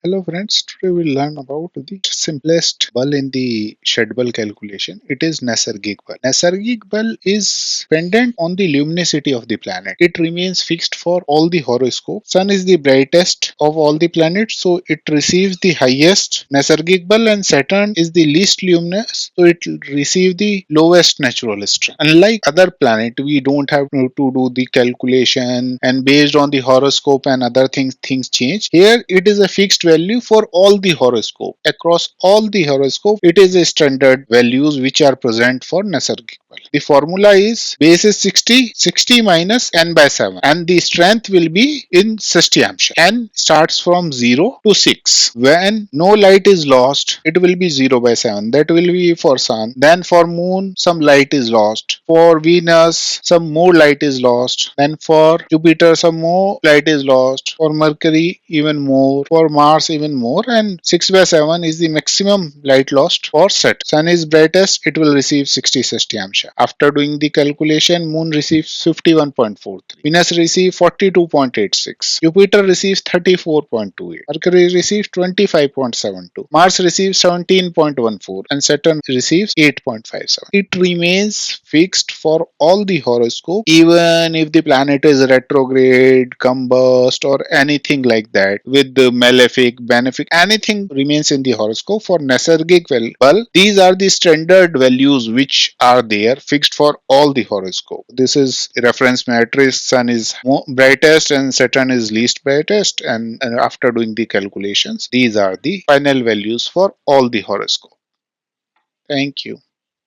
Hello friends, today we'll learn about the simplest ball in the Shadbala calculation. It is Naisargika Bala. Naisargika Bala is dependent on the luminosity of the planet. It remains fixed for all the horoscope. Sun is the brightest of all the planets, so it receives the highest Naisargika Bala, and Saturn is the least luminous, so it will receive the lowest natural strength. Unlike other planets, we don't have to do the calculation and based on the horoscope and other things change. Here it is a fixed value for all the horoscope. Across all the horoscope, it is a standard values which are present for Naisargika Bala. The formula is base is 60, 60 minus n by 7, and the strength will be in Sashtyamsha. N starts from 0 to 6. When no light is lost, it will be 0 by 7. That will be for Sun. Then for Moon, some light is lost. For Venus, some more light is lost. Then for Jupiter, some more light is lost. For Mercury, even more. For Mars, even more. And 6 by 7 is the maximum light lost for Saturn. Sun is brightest, it will receive 60 Sashtyamsha. After doing the calculation, Moon receives 51.43. Venus receives 42.86. Jupiter receives 34.28. Mercury receives 25.72. Mars receives 17.14. And Saturn receives 8.57. It remains fixed for all the horoscope, even if the planet is retrograde, combust, or anything like that, with the malefic, benefic, anything remains in the horoscope for Naisargika Bala. These are the standard values which are there fixed for all the horoscope. This is reference matrix. Sun is brightest and Saturn is least brightest, and after doing the calculations, these are the final values for all the horoscope. Thank you.